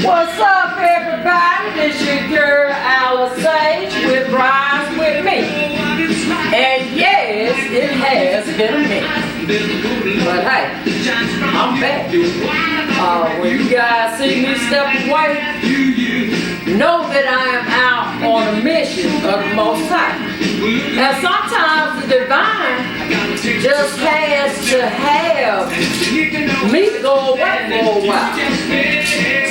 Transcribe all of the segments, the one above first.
What's up, everybody? This your girl Alice Sage with Rise With Me. And yes, it has been a minute. But hey, I'm back. When you guys see me step away, know that I am out on a mission of the Most High. And sometimes the divine just has to have me to go away for a while,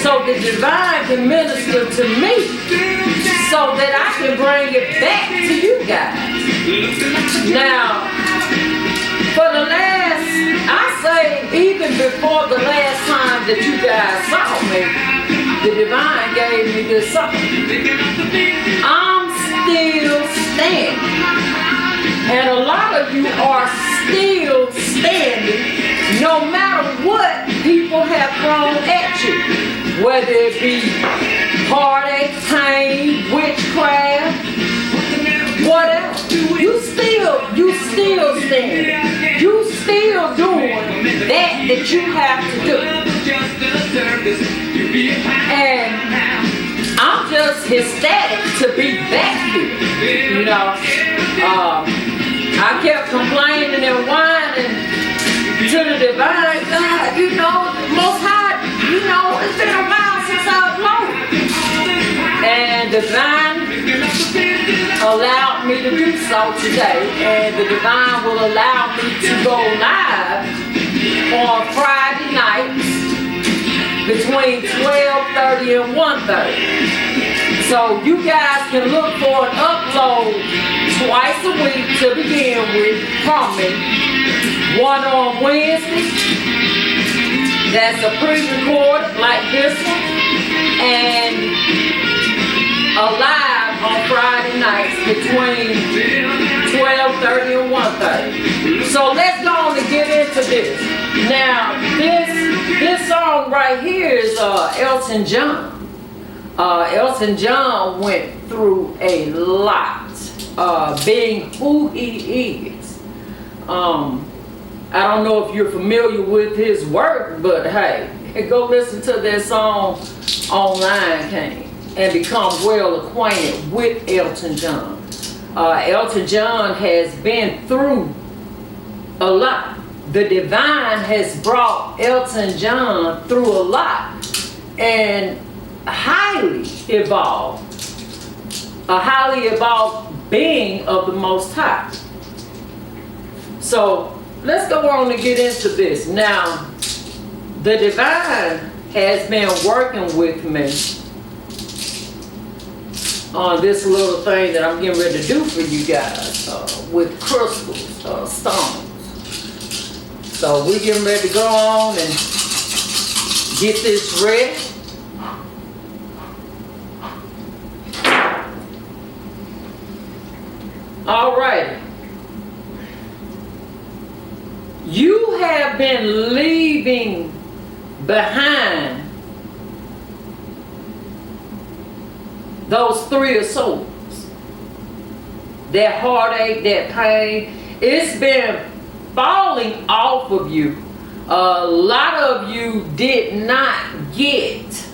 so the divine can minister to me, so that I can bring it back to you guys. Now, for the last, I say even before the last time that you guys saw me, the divine gave me this song. I'm still standing. And a lot of you are still standing no matter what people have thrown at you. Whether it be heartache, pain, witchcraft, whatever. You still standing. You still doing that you have to do. And I'm just ecstatic to be back here. You know, I kept complaining and whining to the divine God, you know, Most High, you know, it's been a while since I've uploaded. And divine allowed me to do so today. And the divine will allow me to go live on Friday nights between 12:30 and 1:30. So you guys can look for an upload twice a week to begin with from me. One on Wednesday, that's a pre-recorded like this one, and a live on Friday nights between 12:30 and 1:30. So let's go on and get into this. Now, this song right here is Elton John. Elton John went through a lot, being who he is. I don't know if you're familiar with his work, but hey, go listen to that song online, King, and become well acquainted with Elton John. Elton John has been through a lot. The divine has brought Elton John through a lot, and highly evolved, a highly evolved being of the Most High. So let's go on and get into this. Now, the divine has been working with me on this little thing that I'm getting ready to do for you guys with crystals, stones. So we're getting ready to go on and get this ready. All right. You have been leaving behind those three of swords. That heartache, that pain, it's been falling off of you. A lot of you did not get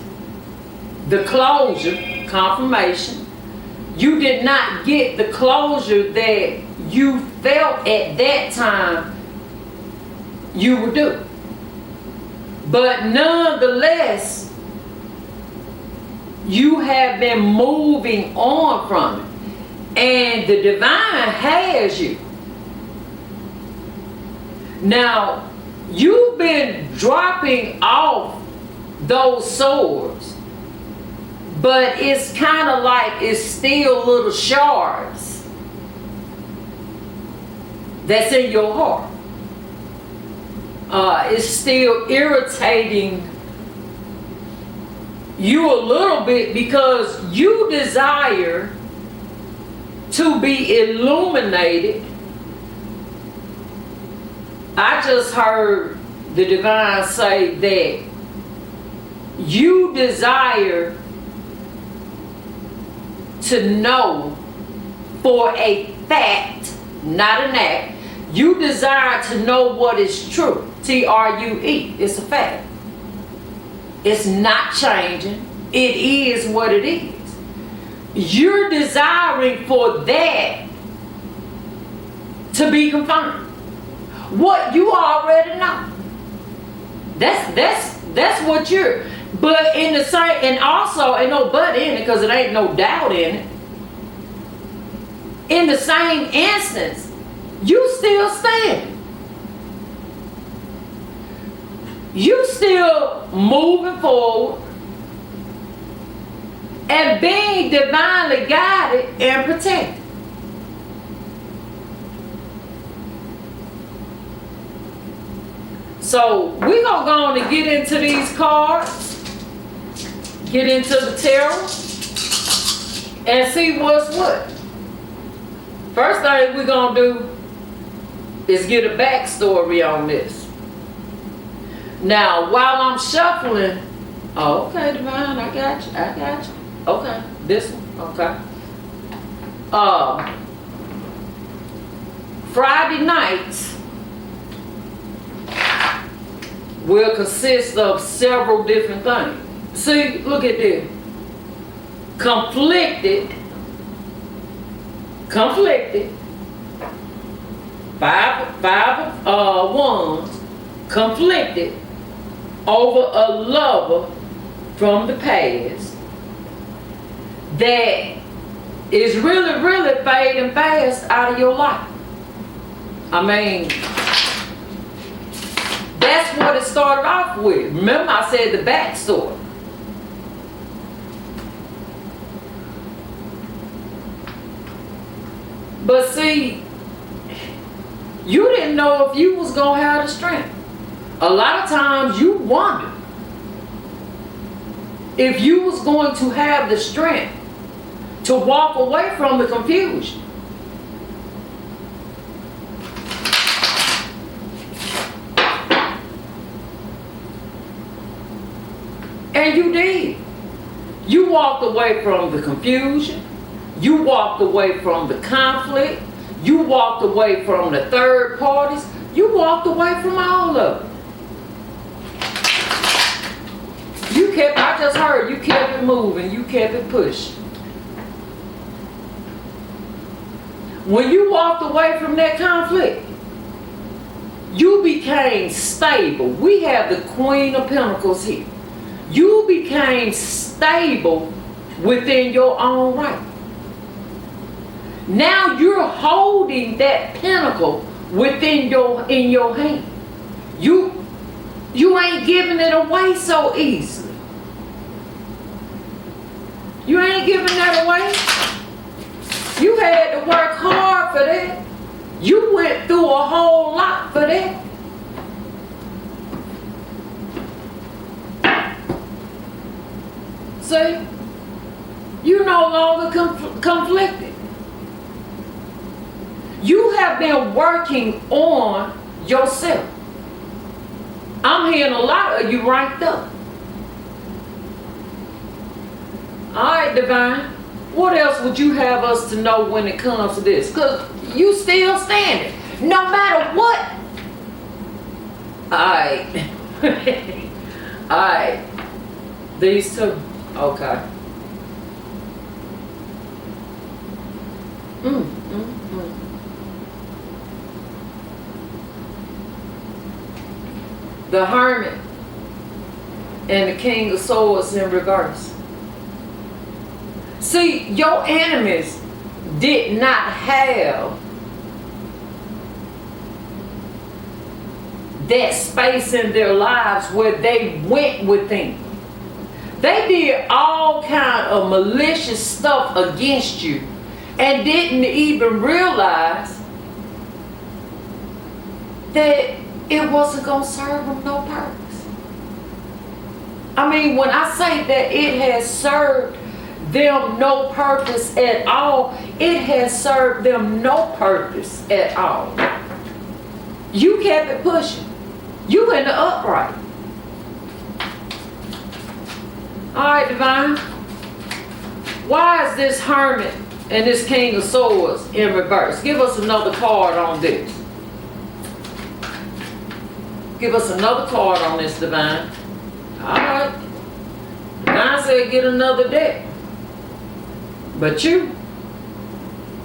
the closure, confirmation. You did not get the closure that you felt at that time you would do. But nonetheless, you have been moving on from it. And the divine has you. Now, you've been dropping off those swords, but it's kind of like it's still little shards that's in your heart. It's still irritating you a little bit because you desire to be illuminated. I just heard the divine say that you desire to know for a fact, not an act, you desire to know what is true. True. It's a fact. It's not changing. it is what it is. You're desiring for that to be confirmed. What you already know. That's what you're. But in the same, and also ain't no but in it, because it ain't no doubt in it. In the same instance, you still stand. You still moving forward and being divinely guided and protected. So we're going to go on and get into these cards, get into the tarot, and see what's what. First thing we're going to do is get a backstory on this. Now, while I'm shuffling, oh, okay, Divine, I got you. Okay, this one, okay. Friday nights will consist of several different things. See, look at this. Conflicted, five of wands, conflicted over a lover from the past that is really fading fast out of your life. I mean, that's what it started off with. Remember I said the backstory. But see, you didn't know if you was going to have the strength. A lot of times you wondered if you was going to have the strength to walk away from the confusion. And you did. You walked away from the confusion. You walked away from the conflict. You walked away from the third parties. You walked away from all of it. You kept, I just heard, you kept it moving. You kept it pushing. When you walked away from that conflict, you became stable. We have the Queen of Pentacles here. You became stable within your own right. Now you're holding that pentacle within in your hand. You ain't giving it away so easily. You ain't giving that away. You had to work hard for that. You went through a whole lot for that. See? You're no longer conflicted. You have been working on yourself. I'm hearing a lot of you ranked up. Alright, Divine. What else would you have us to know when it comes to this? Because you still standing. No matter what. Alright. Alright. These two. Okay. The Hermit and the King of Swords in reverse. See, your enemies did not have that space in their lives where they went within. They did all kind of malicious stuff against you and didn't even realize that it wasn't going to serve them no purpose. I mean, when I say that it has served them no purpose at all, it has served them no purpose at all. You kept it pushing. You in the upright. Alright, Divine. Why is this Hermit and this King of Swords in reverse? Give us another card on this. Give us another card on this, Divine. Alright. Divine said said, get another deck. But you,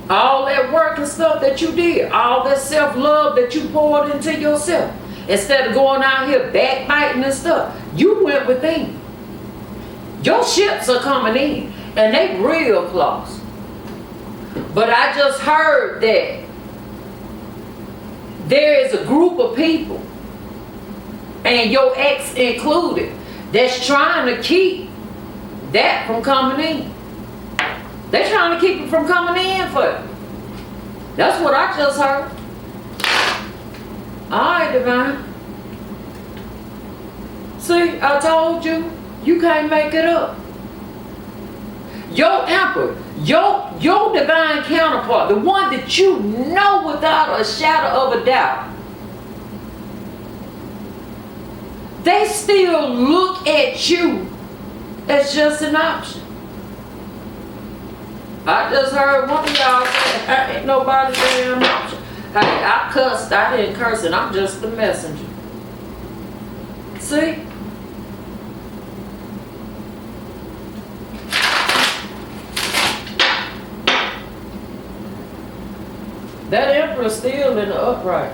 all that work and stuff that you did, all that self-love that you poured into yourself, instead of going out here backbiting and stuff, you went within. Your ships are coming in, and they real close. But I just heard that there is a group of people, and your ex included, that's trying to keep that from coming in. They're trying to keep it from coming in for you. That's what I just heard. Alright, Divine. See, I told you, you can't make it up. Your emperor, your divine counterpart, the one that you know without a shadow of a doubt, they still look at you as just an option. I just heard one of y'all say, ain't nobody damn option. Hey, I cussed, I didn't curse, and I'm just the messenger. See? That emperor's still in the upright.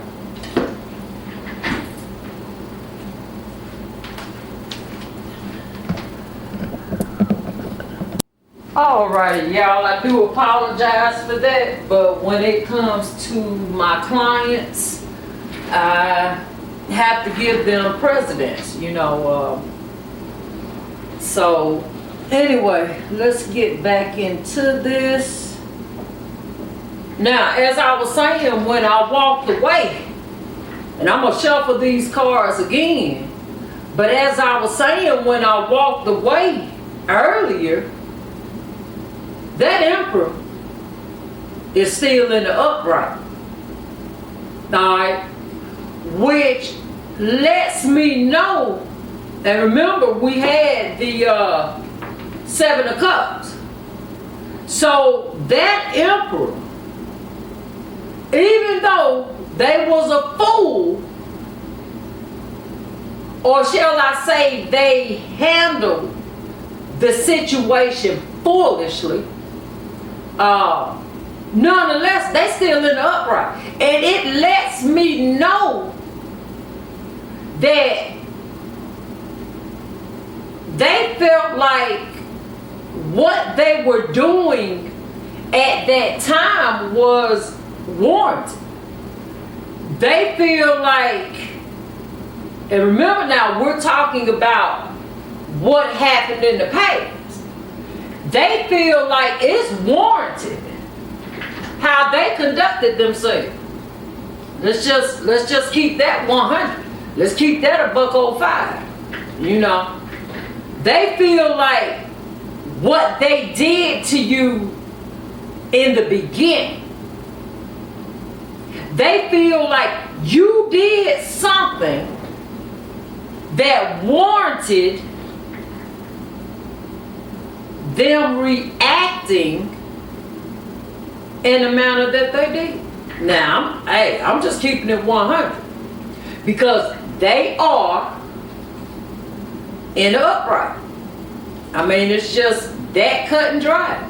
Alrighty, y'all, I do apologize for that, but when it comes to my clients, I have to give them precedence, you know. So, anyway, let's get back into this. Now, as I was saying, when I walked away, and I'm going to shuffle these cards again, but as I was saying, when I walked away earlier, that emperor is still in the upright. Alright? Which lets me know, and remember we had the 7 of Cups. So that emperor, even though they was a fool, or shall I say they handled the situation foolishly, nonetheless, they still in the upright. And it lets me know that they felt like what they were doing at that time was warranted. They feel like, and remember now, we're talking about what happened in the past. They feel like it's warranted how they conducted themselves. Let's just keep that 100. Let's keep that a $105. You know, they feel like what they did to you in the beginning. They feel like you did something that warranted them reacting in the manner that they did. Now, I'm just keeping it 100 because they are in the upright. I mean, it's just that cut and dry.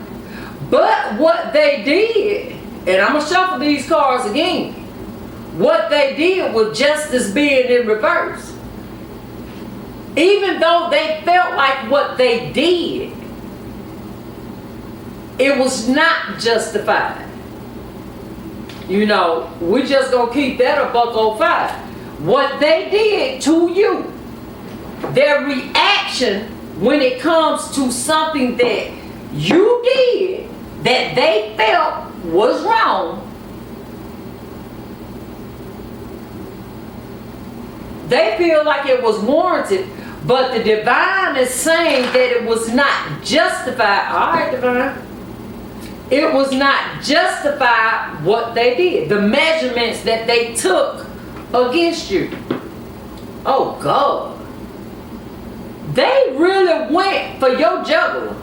But what they did, and I'm going to shuffle these cards again, what they did was justice being in reverse. Even though they felt like what they did, it was not justified. You know, we just gonna keep that a $105. What they did to you, their reaction when it comes to something that you did that they felt was wrong, they feel like it was warranted, but the divine is saying that it was not justified. All right, divine. It was not justified what they did, the measurements that they took against you. Oh God. They really went for your jugular.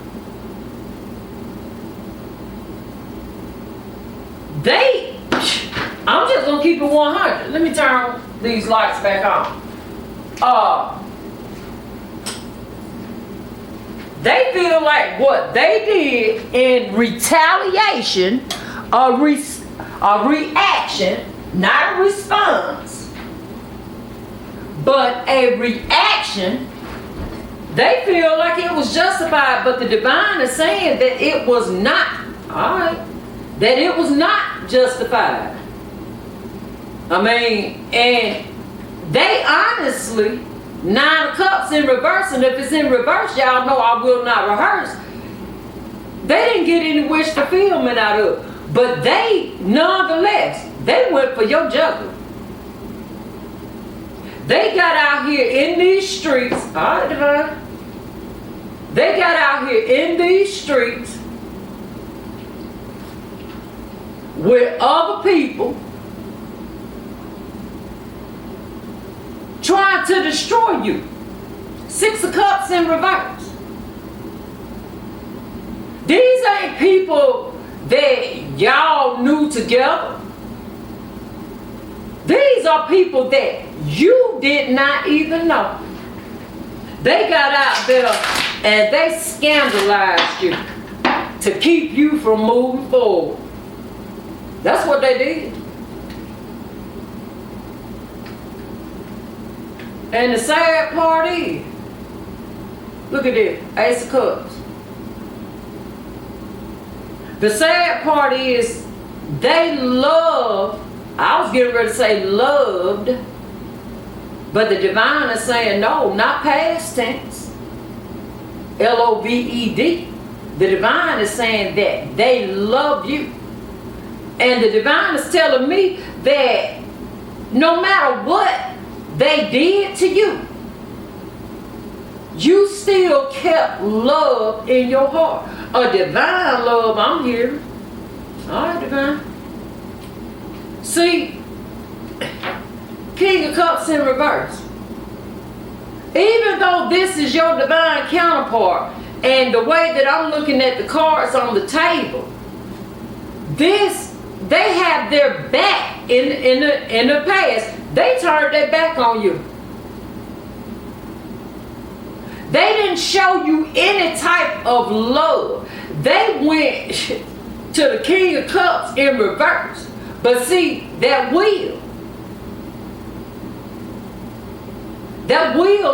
I'm just gonna keep it 100. Let me turn these lights back on. They feel like what they did in retaliation, a reaction, not a response, but a reaction. They feel like it was justified, but the divine is saying that it was not. All right, that it was not justified. I mean, and they honestly, 9 of Cups in reverse, and if it's in reverse, y'all know I will not rehearse. They didn't get any wish fulfillment out of it, but they, nonetheless, they went for your juggler. They got out here in these streets, all right, divine. They got out here in these streets with other people trying to destroy you. 6 of Cups in reverse. These ain't people that y'all knew together. These are people that you did not even know. They got out there and they scandalized you to keep you from moving forward. That's what they did. And the sad part is, look at this, Ace of Cups. The sad part is, they love, I was getting ready to say loved, but the divine is saying no, not past tense. L-O-V-E-D. The divine is saying that they love you. And the divine is telling me that no matter what they did to you, you still kept love in your heart. A divine love, I'm here. All right, divine. See, King of Cups in reverse. Even though this is your divine counterpart, and the way that I'm looking at the cards on the table, this, they have their back in the past. They turned their back on you. They didn't show you any type of love. They went to the King of Cups in reverse. But see, that wheel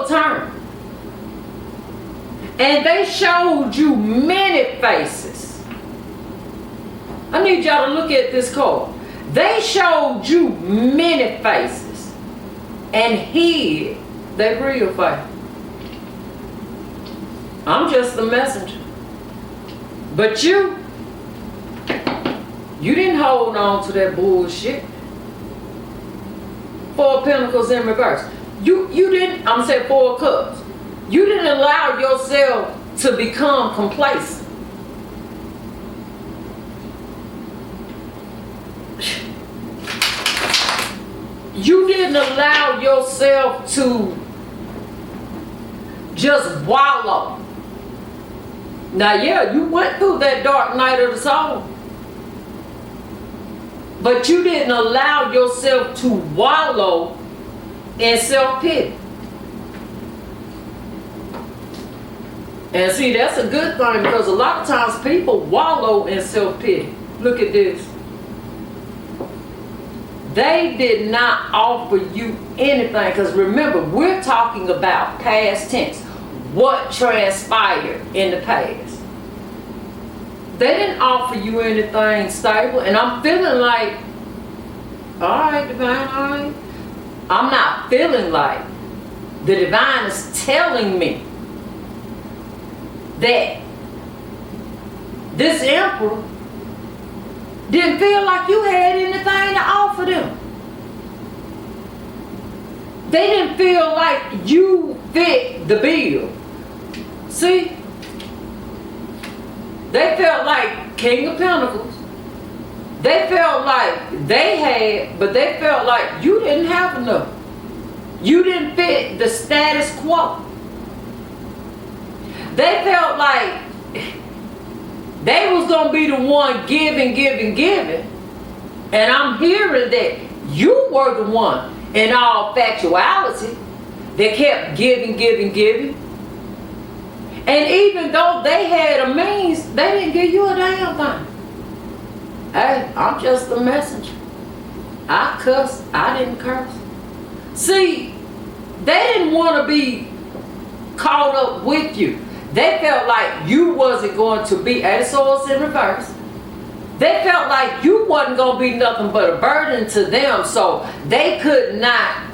turned. And they showed you many faces. I need y'all to look at this card. They showed you many faces and hid their real face. I'm just the messenger. But you didn't hold on to that bullshit. 4 of Pentacles in reverse. You didn't, I'm saying 4 of Cups. You didn't allow yourself to become complacent. You didn't allow yourself to just wallow. Now, yeah, you went through that dark night of the soul. But you didn't allow yourself to wallow in self-pity. And see, that's a good thing, because a lot of times people wallow in self-pity. Look at this. They did not offer you anything, because remember, we're talking about past tense. What transpired in the past. They didn't offer you anything stable, and I'm feeling like, all right, divine, all right. I'm not feeling like, the divine is telling me that this emperor didn't feel like you had anything to offer them. They didn't feel like you fit the bill. See? They felt like King of Pentacles. They felt like they had, but they felt like you didn't have enough. You didn't fit the status quo. They felt like they was going to be the one giving. And I'm hearing that you were the one in all factuality that kept giving. And even though they had a means, they didn't give you a damn thing. Hey, I'm just a messenger. I cussed, I didn't curse. See, they didn't want to be caught up with you. They felt like you wasn't going to be at a source in reverse. They felt like you wasn't going to be nothing but a burden to them, so they could not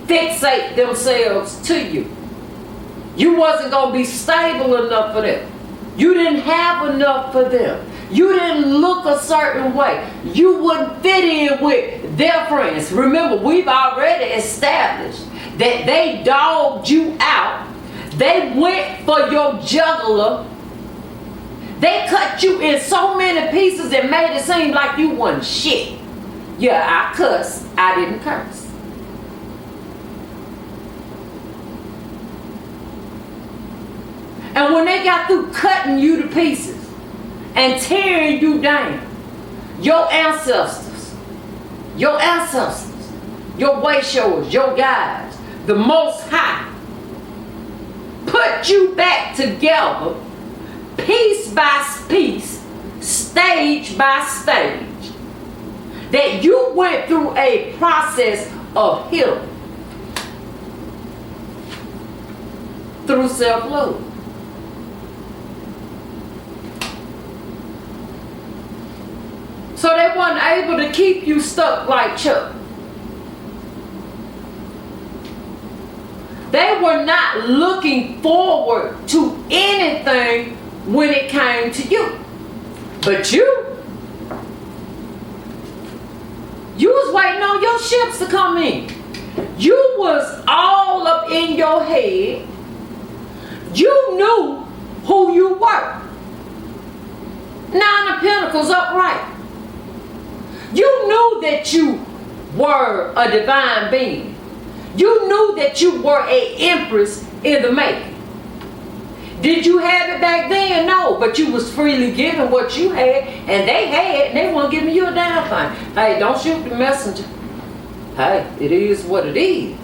fixate themselves to you. You wasn't going to be stable enough for them. You didn't have enough for them. You didn't look a certain way. You wouldn't fit in with their friends. Remember, we've already established that they dogged you out. They went for your jugular. They cut you in so many pieces and made it seem like you wasn't shit. Yeah, I cussed. I didn't curse. And when they got through cutting you to pieces and tearing you down, your ancestors, your way showers, your guides, the Most High, put you back together, piece by piece, stage by stage, that you went through a process of healing through self-love. So they weren't able to keep you stuck like Chuck. They were not looking forward to anything when it came to you. But you was waiting on your ships to come in. You was all up in your head. You knew who you were. Nine of Pentacles upright. You knew that you were a divine being. You knew that you were an empress in the making. Did you have it back then? No, but you was freely given what you had, and they had, and they weren't giving you a damn thing. Hey, don't shoot the messenger. Hey, it is what it is.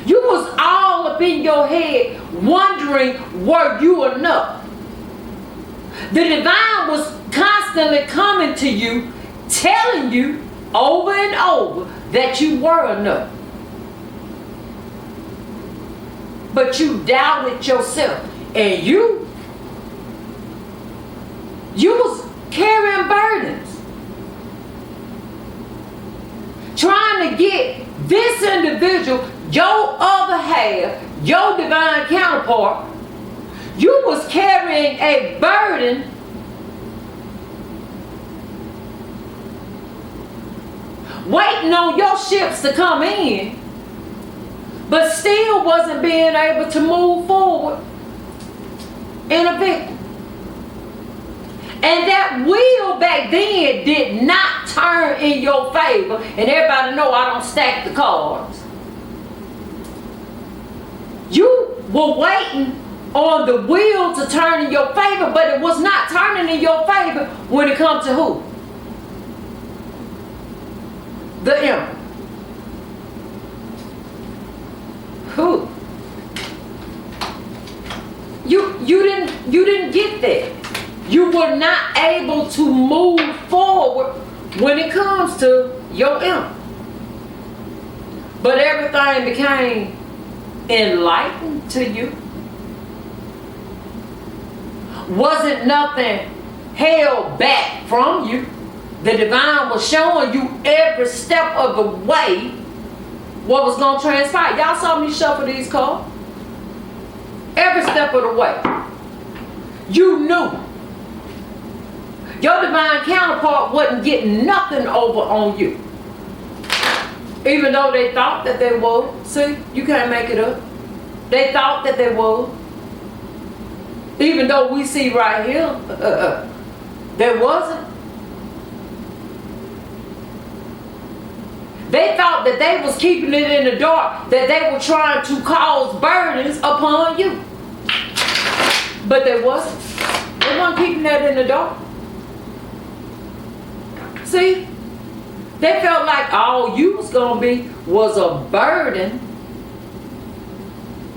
You was all up in your head wondering, were you enough? The divine was constantly coming to you, telling you over and over that you were enough. But you doubted yourself, and you was carrying burdens, trying to get this individual, your other half, your divine counterpart. You was carrying a burden waiting on your ships to come in, but still wasn't being able to move forward in a victory. And that wheel back then did not turn in your favor. And everybody know I don't stack the cards. You were waiting on the wheel to turn in your favor, but it was not turning in your favor when it comes to who? The Emperor. Who? You didn't get that. You were not able to move forward when it comes to your Emperor. But everything became enlightened to you. Wasn't nothing held back from you. The divine was showing you every step of the way what was going to transpire. Y'all saw me shuffle these cards? Every step of the way. You knew. Your divine counterpart wasn't getting nothing over on you. Even though they thought that they would. See, you can't make it up. They thought that they would. Even though we see right here, there wasn't. They thought that they was keeping it in the dark, that they were trying to cause burdens upon you. But they wasn't. They weren't keeping that in the dark. See? They felt like all you was going to be was a burden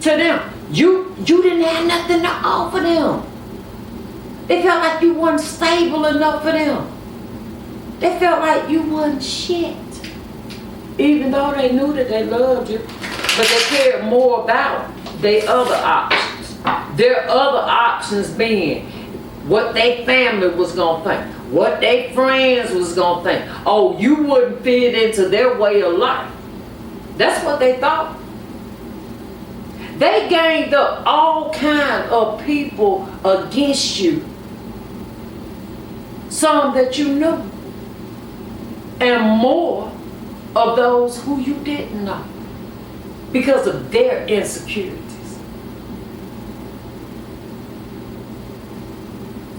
to them. You didn't have nothing to offer them. They felt like you weren't stable enough for them. They felt like you wasn't shit. Even though they knew that they loved you, but they cared more about their other options. Their other options being what their family was gonna think, what their friends was gonna think. Oh, you wouldn't fit into their way of life. That's what they thought. They ganged up all kinds of people against you. Some that you knew, and more of those who you didn't know, because of their insecurities.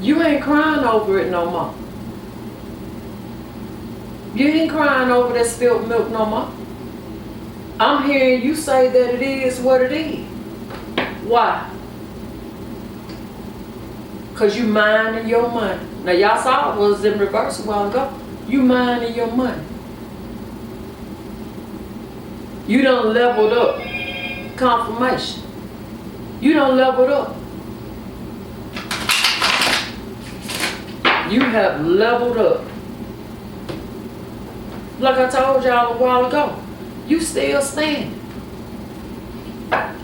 You ain't crying over it no more. You ain't crying over that spilled milk no more. I'm hearing you say that it is what it is. Why? Because you minding your money. Now y'all saw it was in reverse a while ago. You minding your money. You done leveled up confirmation. You done leveled up. You have leveled up. Like I told y'all a while ago, you still standing.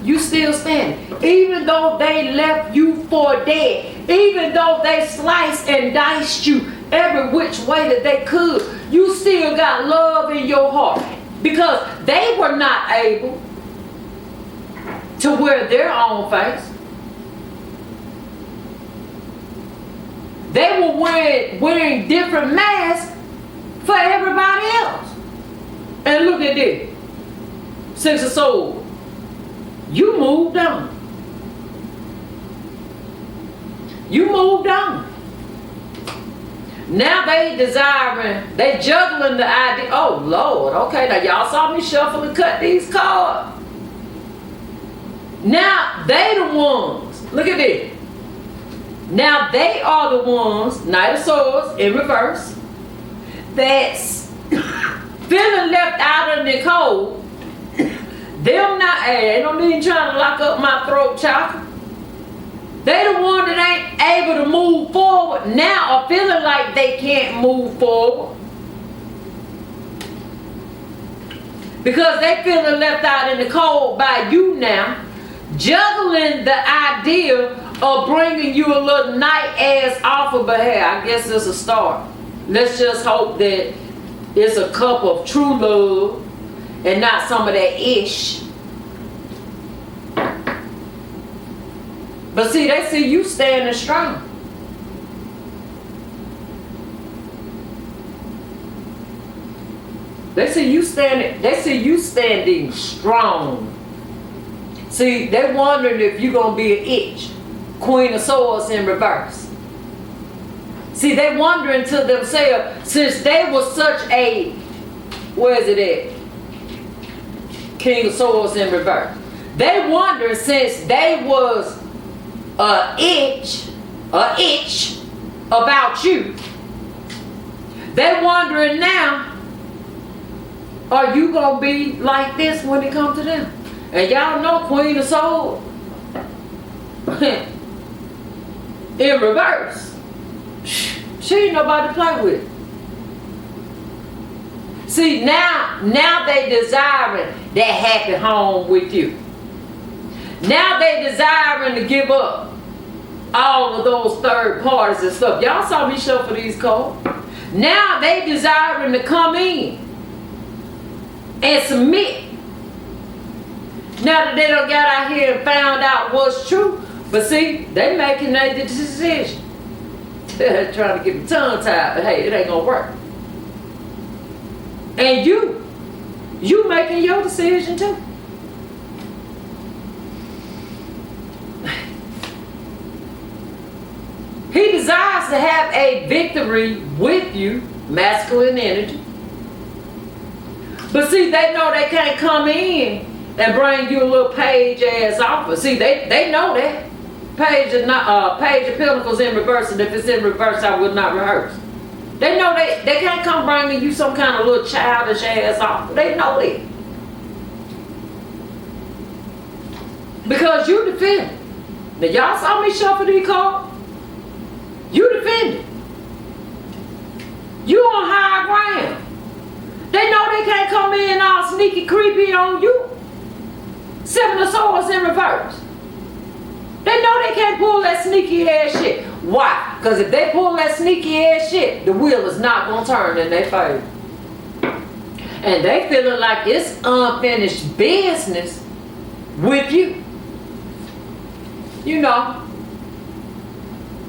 You still standing. Even though they left you for dead, even though they sliced and diced you every which way that they could, you still got love in your heart. Because they were not able to wear their own face. They were wearing different masks for everybody else. And look at this. Six of Swords. You moved on. You moved on. Now they juggling the idea. Oh Lord, okay, now y'all saw me shuffle and cut these cards. Now they the ones, look at this. Now they are the ones, Knight of Swords in reverse, that's feeling left out in the cold. Them not, ain't no need trying to lock up my throat chakra. They the one that ain't able to move forward now, or feeling like they can't move forward. Because they feeling left out in the cold by you now, juggling the idea of bringing you a little night-ass offer, but hey, I guess it's a start. Let's just hope that it's a cup of true love and not some of that ish. But see, they see you standing strong. They see you standing strong. See, they wondering if you're gonna be an itch. Queen of Swords in reverse. See, they wondering to themselves, since they was such a, where is it at? King of Swords in reverse. They wondering, since they was a itch about you, they wondering now, are you gonna be like this when it comes to them? And y'all know Queen of Swords in reverse. She ain't nobody to play with. See, now they desiring that happy home with you. Now they desiring to give up all of those third parties and stuff. Y'all saw me shuffle these cards. Now they desiring to come in and submit. Now that they done got out here and found out what's true. But see, they making their decision. They're trying to get them tongue tied, but hey, it ain't gonna work. And you making your decision too. He desires to have a victory with you, masculine energy. But see, they know they can't come in and bring you a little page ass offer. See, they know that. Page of Pentacles in reverse, and if it's in reverse, I would not rehearse. They know they can't come bringing you some kind of little childish ass offer. They know that. Because you defended. Now y'all saw me shuffle these cards. You defended. You on high ground. They know they can't come in all sneaky creepy on you. Seven of Swords in reverse. They know they can't pull that sneaky ass shit. Why? Because if they pull that sneaky ass shit, the wheel is not going to turn in their favor. And they feeling like it's unfinished business with you. You know,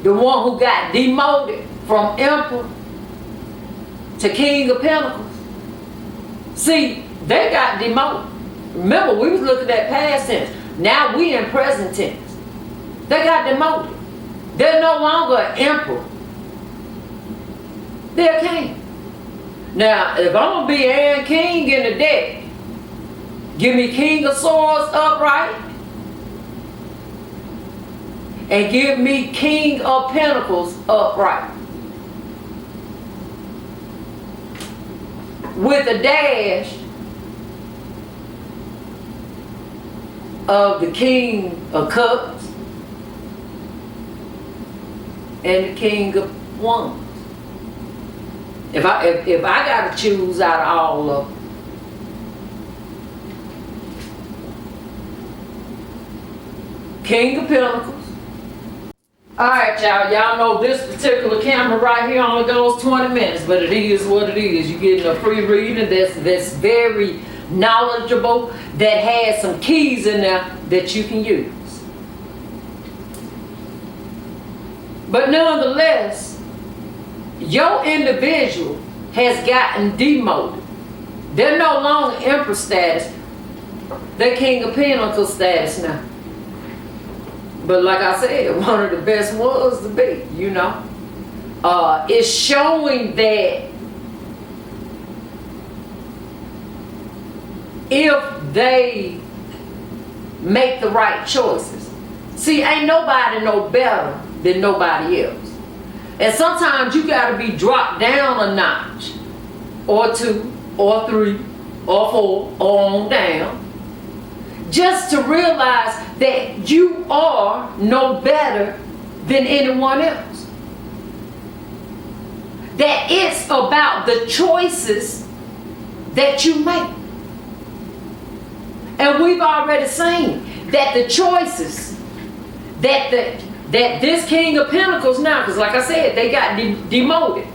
the one who got demoted from Emperor to King of Pentacles. See, they got demoted. Remember, we was looking at past tense. Now we in present tense. They got demoted. They're no longer an emperor. They're a king. Now, if I'm going to be Aaron King in the deck, give me King of Swords upright, and give me King of Pentacles upright. With a dash of the King of Cups and the King of Wands. If I gotta choose out of all of them, King of Pentacles. Alright, y'all know this particular camera right here only goes 20 minutes, but it is what it is. You're getting a free reading that's very knowledgeable, that has some keys in there that you can use. But nonetheless, your individual has gotten demoted. They're no longer Emperor status. They're King of Pentacles status now. But like I said, one of the best ones to be, you know. It's showing that if they make the right choices. See, ain't nobody no better than nobody else. And sometimes you gotta be dropped down a notch, or two, or three, or four, or on down, just to realize that you are no better than anyone else. That it's about the choices that you make. And we've already seen that the choices that this King of Pentacles now, because like I said, they got demoted.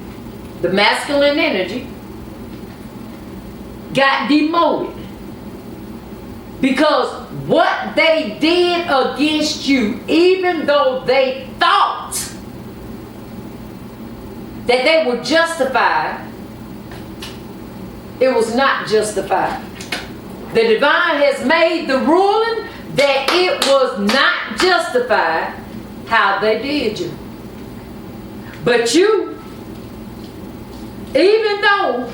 The masculine energy got demoted. Because what they did against you, even though they thought that they were justified, it was not justified. The divine has made the ruling that it was not justified how they did you. But you, even though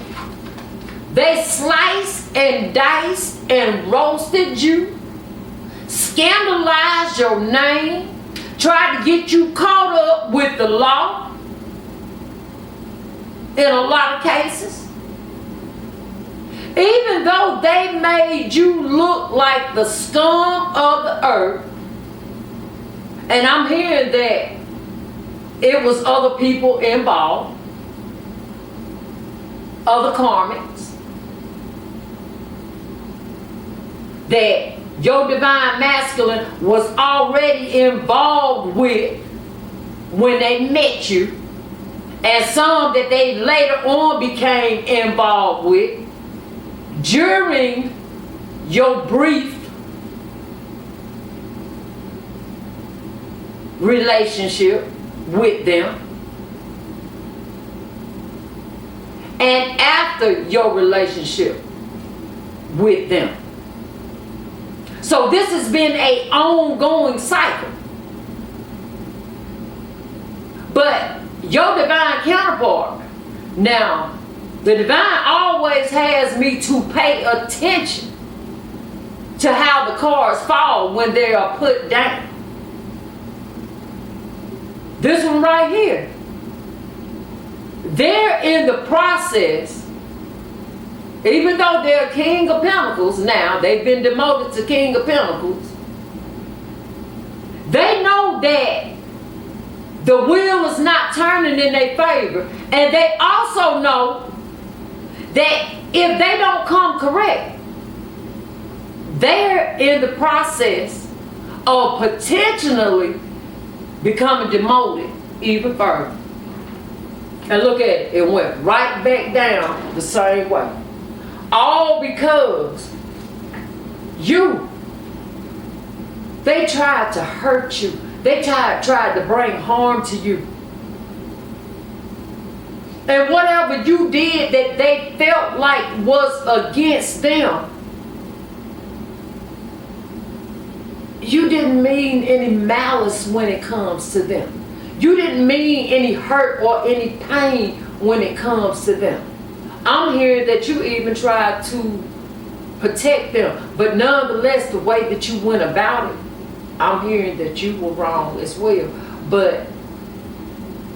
they sliced and diced and roasted you, scandalized your name, tried to get you caught up with the law in a lot of cases, even though they made you look like the scum of the earth, and I'm hearing that it was other people involved, other karmics, that your divine masculine was already involved with when they met you, and some that they later on became involved with during your brief relationship with them, and after your relationship with them. So this has been an ongoing cycle. But your divine counterpart, now, the divine always has me to pay attention to how the cards fall when they are put down. This one right here, they're in the process, even though they're King of Pentacles now, they've been demoted to King of Pentacles, that the wheel is not turning in their favor, and they also know that if they don't come correct, they're in the process of potentially becoming demoted even further. And look at it, it went right back down the same way. All because they tried to hurt you. They tried to bring harm to you. And whatever you did that they felt like was against them, you didn't mean any malice when it comes to them. You didn't mean any hurt or any pain when it comes to them. I'm hearing that you even tried to protect them, but nonetheless, the way that you went about it, I'm hearing that you were wrong as well. But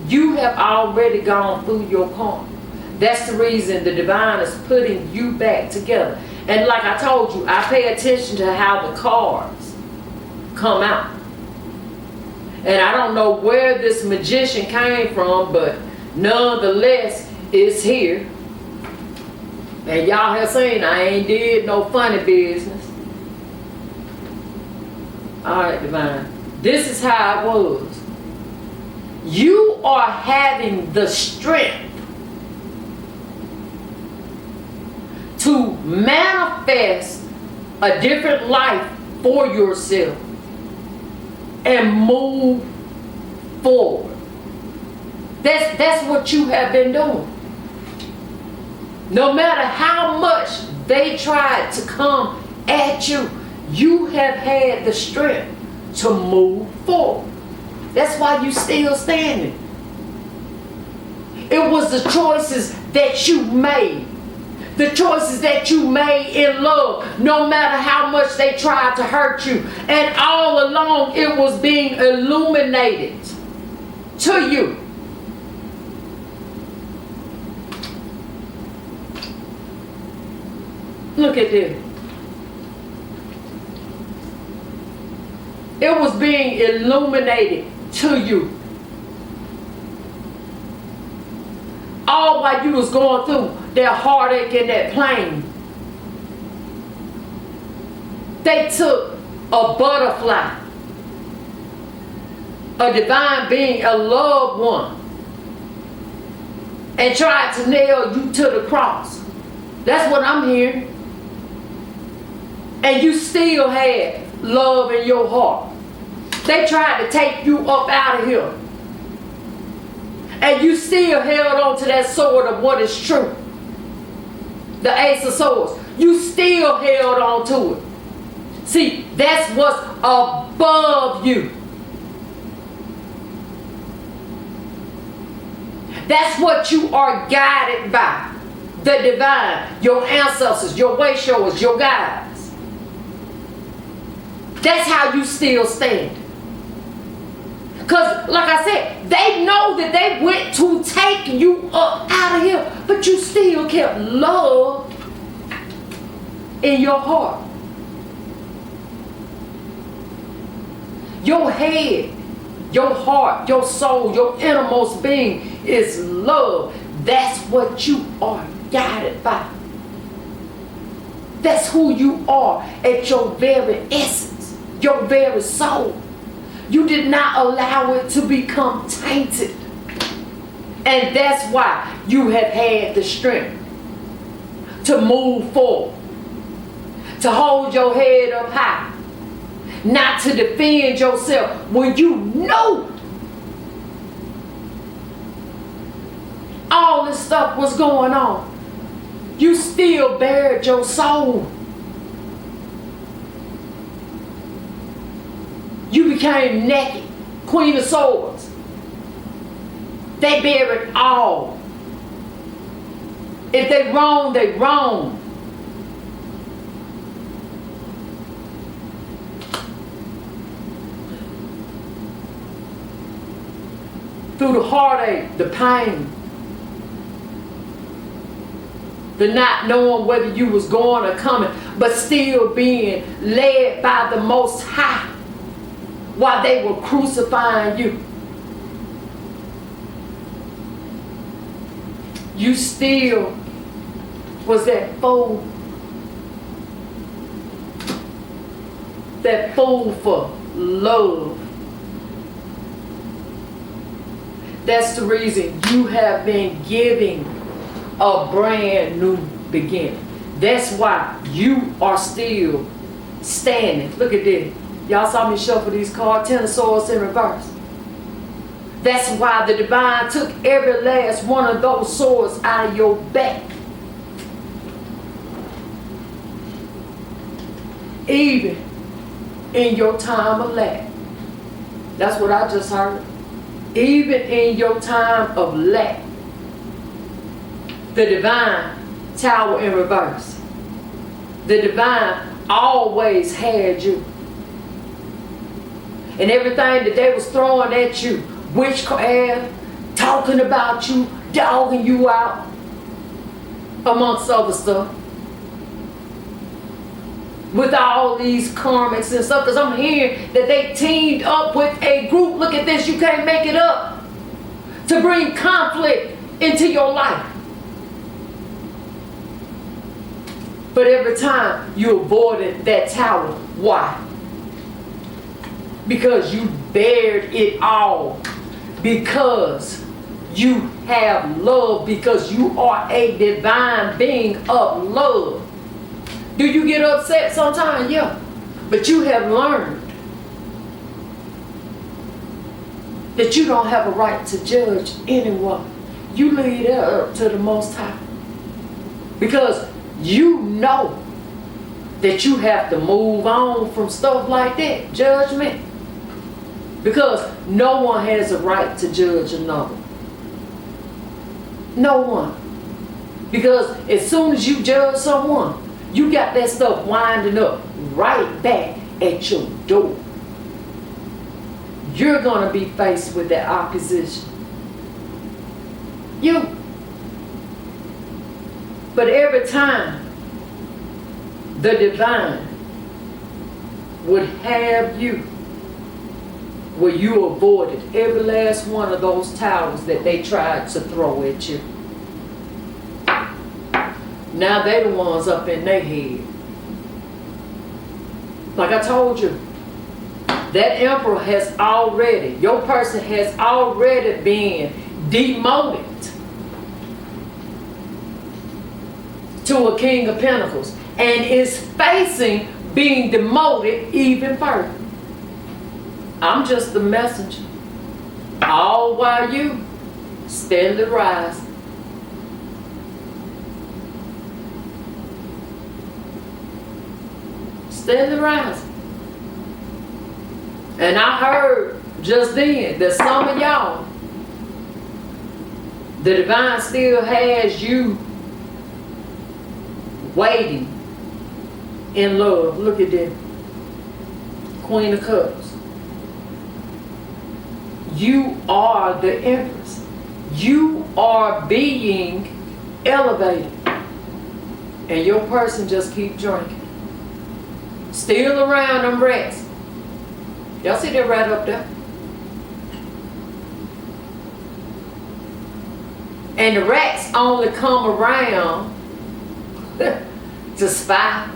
you have already gone through your karma. That's the reason the divine is putting you back together. And like I told you, I pay attention to how the cards come out. And I don't know where this magician came from, but nonetheless, it's here. And y'all have seen I ain't did no funny business. Alright, divine. This is how it was. You are having the strength to manifest a different life for yourself and move forward. That's what you have been doing. No matter how much they tried to come at you, you have had the strength to move forward. That's why you still standing. It was the choices that you made. The choices that you made in love, no matter how much they tried to hurt you. And all along it was being illuminated to you. Look at this. It was being illuminated to you. All while you was going through that heartache and that pain. They took a butterfly, a divine being, a loved one, and tried to nail you to the cross. That's what I'm hearing. And you still had love in your heart. They tried to take you up out of here. And you still held on to that sword of what is true. The Ace of Swords. You still held on to it. See, that's what's above you. That's what you are guided by. The divine, your ancestors, your way showers, your guides. That's how you still stand. Because, like I said, they know that they went to take you up out of here, but you still kept love in your heart. Your head, your heart, your soul, your innermost being is love. That's what you are guided by. That's who you are at your very essence, your very soul. You did not allow it to become tainted. And that's why you have had the strength to move forward, to hold your head up high, not to defend yourself when you know all this stuff was going on. You still bared your soul. You became naked, Queen of Swords. They bear it all. If they wrong, they wrong. Through the heartache, the pain, the not knowing whether you was going or coming, but still being led by the Most High. while they were crucifying you. You still was that fool. That fool for love. That's the reason you have been giving a brand new beginning. That's why you are still standing. Look at this. Y'all saw me shuffle these cards, 10 of swords in reverse. That's why the divine took every last one of those swords out of your back. Even in your time of lack. That's what I just heard. Even in your time of lack, the divine tower in reverse. The divine always had you. And everything that they was throwing at you, witchcraft, talking about you, dogging you out, amongst other stuff. With all these karmics and stuff, because I'm hearing that they teamed up with a group, look at this, you can't make it up, to bring conflict into your life. But every time you avoided that tower. Why? Because you bared it all. Because you have love. Because you are a divine being of love. Do you get upset sometimes? Yeah. But you have learned that you don't have a right to judge anyone. You leave that up to the Most High. Because you know that you have to move on from stuff like that. Judgment. Because no one has a right to judge another. No one. Because as soon as you judge someone, you got that stuff winding up right back at your door. You're going to be faced with that opposition. You. But every time the divine would have you where you avoided every last one of those towers that they tried to throw at you. Now they the ones up in their head. Like I told you, that emperor has already, your person has already been demoted to a king of pentacles and is facing being demoted even further. I'm just the messenger. All while you steadily rise. Steadily rising. And I heard just then that some of y'all, the divine still has you waiting in love. Look at that. Queen of Cups. You are the Empress. You are being elevated. And your person just keep drinking. Still around them rats. Y'all see that rat up there? And the rats only come around to spy.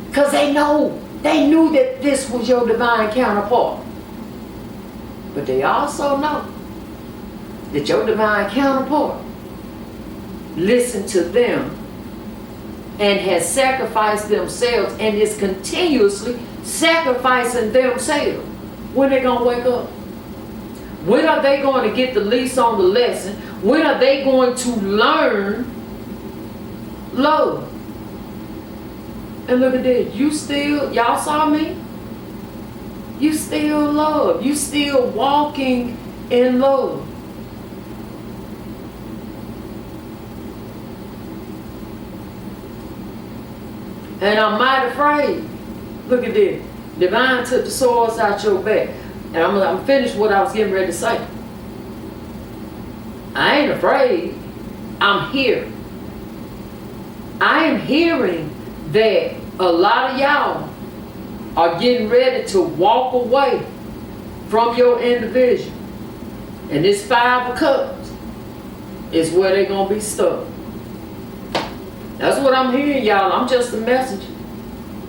Because they knew that this was your divine counterpart. But they also know that your divine counterpart listened to them and has sacrificed themselves and is continuously sacrificing themselves. When are they going to wake up? When are they going to get the lease on the lesson? When are they going to learn love? And look at that. You still, y'all saw me? You still love. You still walking in love. And I'm mighty afraid. Look at this. Divine took the swords out your back. And I'm finished what I was getting ready to say. I ain't afraid. I'm here. I am hearing that a lot of y'all are getting ready to walk away from your individual. And this 5 of Cups is where they're going to be stuck. That's what I'm hearing, y'all. I'm just a messenger.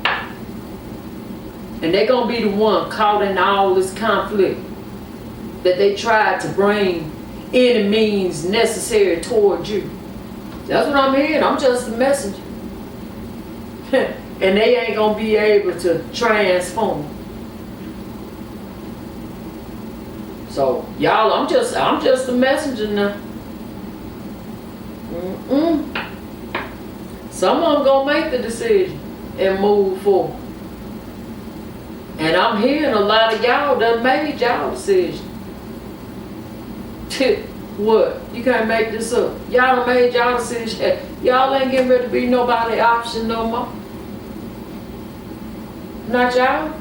And they're going to be the one caught in all this conflict that they tried to bring any means necessary toward you. That's what I'm hearing. I'm just a messenger. And they ain't going to be able to transform. So, y'all, I'm just a messenger now. Some of them gonna make the decision and move forward. And I'm hearing a lot of y'all done made y'all decision. What? You can't make this up. Y'all done made y'all decision. Y'all ain't getting ready to be nobody option no more. Not y'all.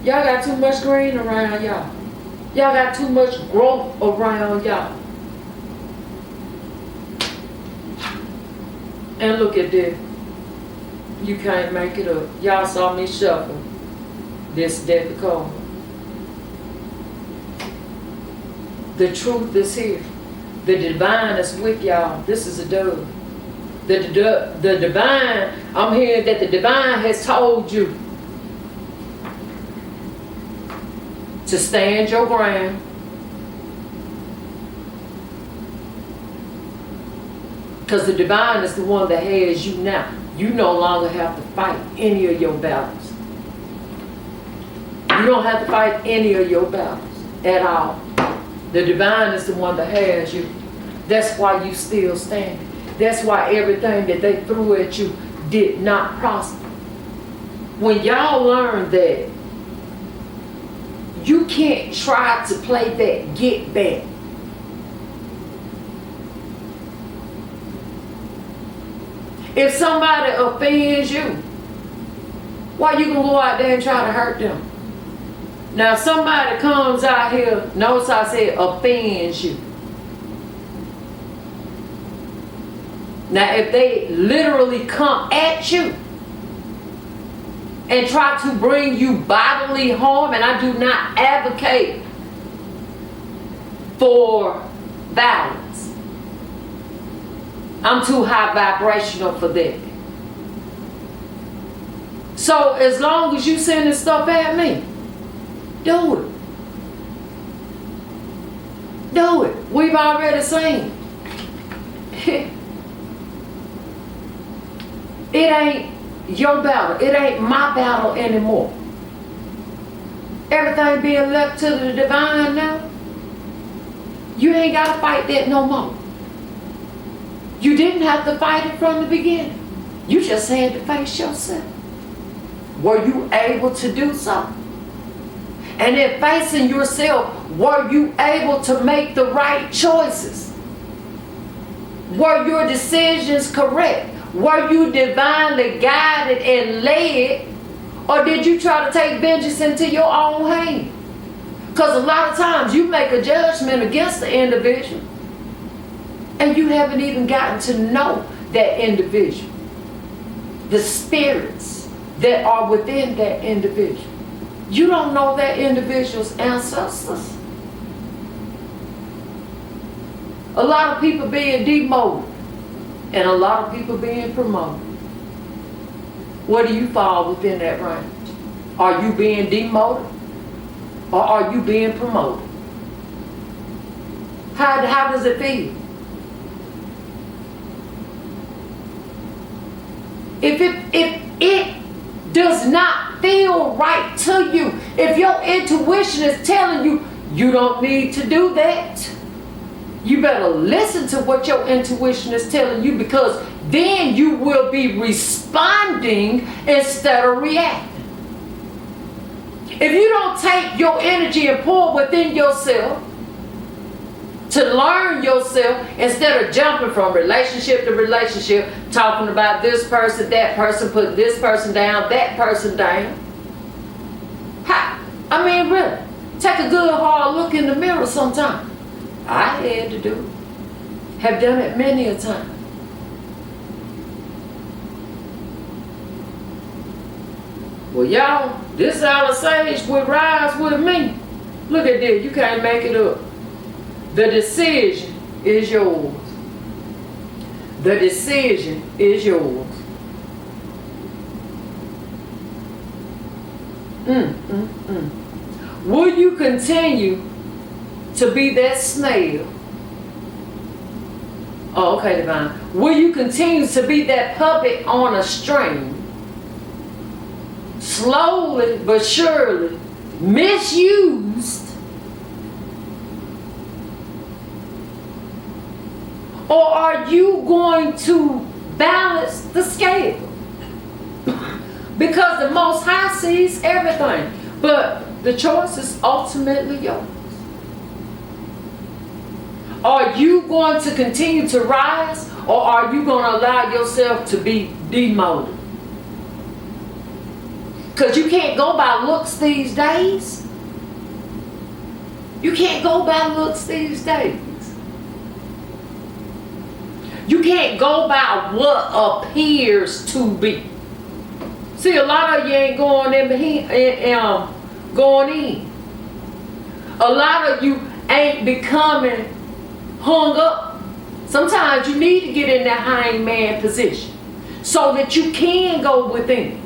Y'all got too much green around y'all. Y'all got too much growth around y'all. And look at this. You can't make it up. Y'all saw me shuffle this deck of cards. The truth is here. The divine is with y'all. This is a dove. The divine, I'm hearing that the divine has told you to stand your ground. Because the divine is the one that has you now. You no longer have to fight any of your battles. You don't have to fight any of your battles at all. The divine is the one that has you. That's why you still standing. That's why everything that they threw at you did not prosper. When y'all learn that you can't try to play that get back. If somebody offends you, why you gonna go out there and try to hurt them? Now, if somebody comes out here, notice I said offends you. Now, if they literally come at you and try to bring you bodily harm, and I do not advocate for violence. I'm too high vibrational for that. So as long as you sending stuff at me, do it. Do it. We've already seen. It ain't your battle. It ain't my battle anymore. Everything being left to the divine now. You ain't got to fight that no more. You didn't have to fight it from the beginning. You just had to face yourself. Were you able to do so? And in facing yourself, were you able to make the right choices? Were your decisions correct? Were you divinely guided and led? Or did you try to take vengeance into your own hand? Because a lot of times you make a judgment against the individual and you haven't even gotten to know that individual. The spirits that are within that individual. You don't know that individual's ancestors. A lot of people being demoted and a lot of people being promoted. Where do you fall within that range? Are you being demoted or are you being promoted? How does it feel? If it does not feel right to you, if your intuition is telling you you don't need to do that, you better listen to what your intuition is telling you, because then you will be responding instead of reacting. If you don't take your energy and pour within yourself to learn yourself, instead of jumping from relationship to relationship, talking about this person, that person, put this person down, that person down. I mean, really, take a good hard look in the mirror sometime. I had to do it. Have done it many a time. Well, y'all, This Alice Sage would rise with me. Look at this, you can't make it up. The decision is yours. The decision is yours. Will you continue to be that snail? Oh, okay, Divine. Will you continue to be that puppet on a string? Slowly but surely misused? Or are you going to balance the scale? Because the Most High sees everything. But the choice is ultimately yours. Are you going to continue to rise, or are you going to allow yourself to be demoted? Because you can't go by looks these days. You can't go by looks these days. You can't go by what appears to be. See, a lot of you ain't going in. A lot of you ain't becoming hung up. Sometimes you need to get in that hangman position so that you can go within.